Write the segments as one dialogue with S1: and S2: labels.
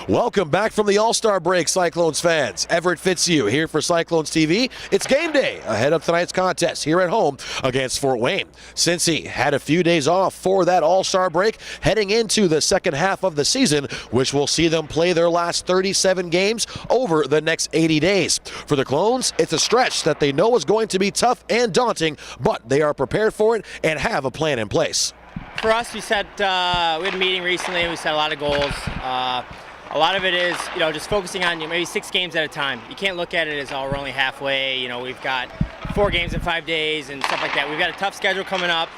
S1: Welcome back from the All-Star break, Cyclones fans. Everett Fitzhugh here for Cyclones TV. It's game day ahead of tonight's contest here at home against Fort Wayne. Cincy had a few days off for that All-Star break, heading into the second half of the season, which will see them play their last 37 games over the next 80 days. For the Clones, it's a stretch that they know is going to be tough and daunting, but they are prepared for it and have a plan in place.
S2: For us, we had a meeting recently and we set a lot of goals. A lot of it is, just focusing on maybe 6 games at a time. You can't look at it as, we're only halfway. We've got 4 games in 5 days and stuff like that. We've got a tough schedule coming up.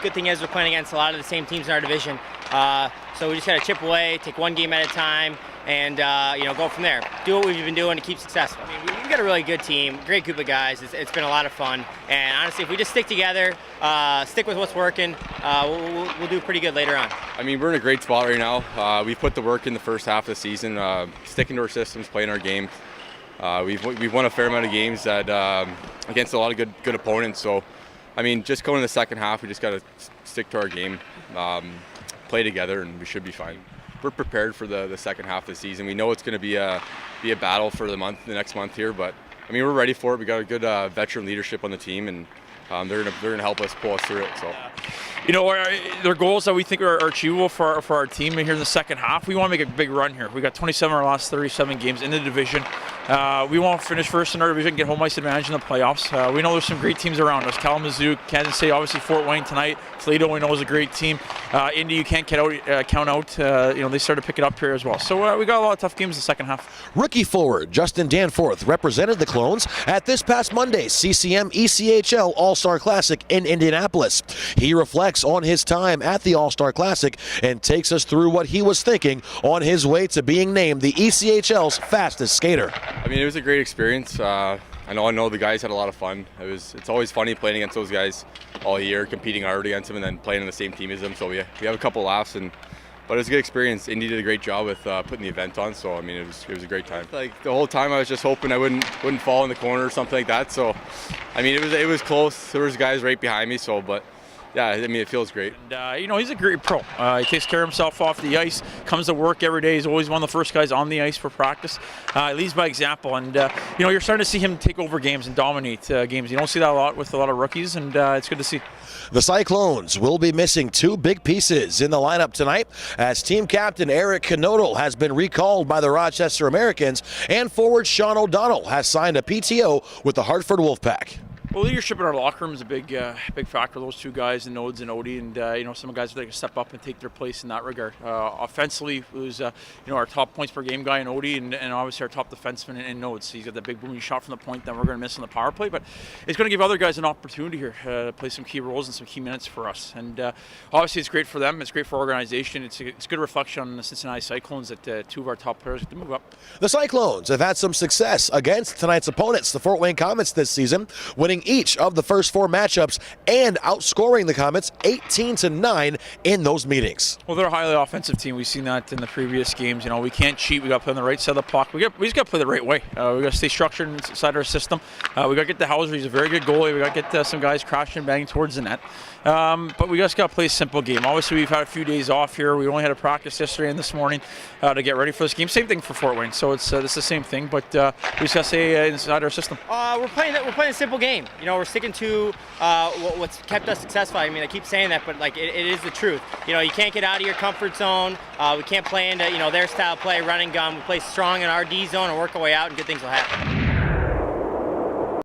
S2: Good thing is we're playing against a lot of the same teams in our division. So we just got to chip away, take 1 game at a time, and go from there. Do what we've been doing to keep successful. I mean, we've got a really good team, great group of guys. It's been a lot of fun, and honestly, if we just stick together, stick with what's working, we'll do pretty good later on.
S3: I mean, we're in a great spot right now. We've put the work in the first half of the season, sticking to our systems, playing our game. We've won a fair amount of games that against a lot of good opponents. So, I mean, just going in the second half, we just got to stick to our game, play together, and we should be fine. We're prepared for the second half of the season. We know it's going to be a battle for the next month here, but I mean, we're ready for it. We got a good veteran leadership on the team, and they're gonna help us pull us through it. So,
S4: there are goals that we think are achievable for our team here in the second half. We want to make a big run here. We got 27 of our last 37 games in the division. We want to finish first in our division, get home ice advantage in the playoffs. We know there's some great teams around us. Kalamazoo, Kansas City, obviously Fort Wayne tonight. Toledo, we know, is a great team. Indy, you can't count out. They started to pick it up here as well. So we got a lot of tough games in the second half.
S1: Rookie forward Justin Danforth represented the Clones at this past Monday's CCM ECHL All-Star Classic in Indianapolis. He reflects on his time at the All-Star Classic and takes us through what he was thinking on his way to being named the ECHL's fastest skater.
S3: I mean, it was a great experience. I know the guys had a lot of fun. It's always funny playing against those guys all year, competing hard against them, and then playing on the same team as them. So we have a couple laughs, but it was a good experience. Indy did a great job with putting the event on. So I mean, it was a great time. Like the whole time, I was just hoping I wouldn't fall in the corner or something like that. So I mean, it was close. There was guys right behind me. But. Yeah, I mean, it feels great.
S4: And, he's a great pro. He takes care of himself off the ice, comes to work every day. He's always one of the first guys on the ice for practice. He leads by example. And, you're starting to see him take over games and dominate games. You don't see that a lot with a lot of rookies, and it's good to see.
S1: The Cyclones will be missing 2 big pieces in the lineup tonight, as team captain Eric Knodel has been recalled by the Rochester Americans, and forward Sean O'Donnell has signed a PTO with the Hartford Wolfpack.
S4: Well, leadership in our locker room is a big factor. Those 2 guys, Nodes and Odie, and some guys that can step up and take their place in that regard. Offensively, it was our top points per game guy in Odie, and obviously our top defenseman in Nodes. He's got that big booming shot from the point that we're going to miss on the power play, but it's going to give other guys an opportunity here to play some key roles and some key minutes for us. And obviously, it's great for them. It's great for our organization. It's a good reflection on the Cincinnati Cyclones that 2 of our top players get to move up.
S1: The Cyclones have had some success against tonight's opponents, the Fort Wayne Komets, this season, winning each of the first 4 matchups and outscoring the Komets 18-9 in those meetings.
S4: Well, they're a highly offensive team. We've seen that in the previous games. We can't cheat. We got to play on the right side of the puck. We just got to play the right way. We got to stay structured inside our system. We got to get the Hauser. He's a very good goalie. We got to get some guys crashing and banging towards the net. But we just got to play a simple game. Obviously, we've had a few days off here. We only had a practice yesterday and this morning to get ready for this game. Same thing for Fort Wayne. So it's the same thing, but we just got to stay inside our system.
S2: We're playing a simple game. We're sticking to what's kept us successful. I mean, I keep saying that, but it is the truth. You can't get out of your comfort zone. We can't play into their style of play, run and gun. We play strong in our D zone and work our way out, and good things will happen.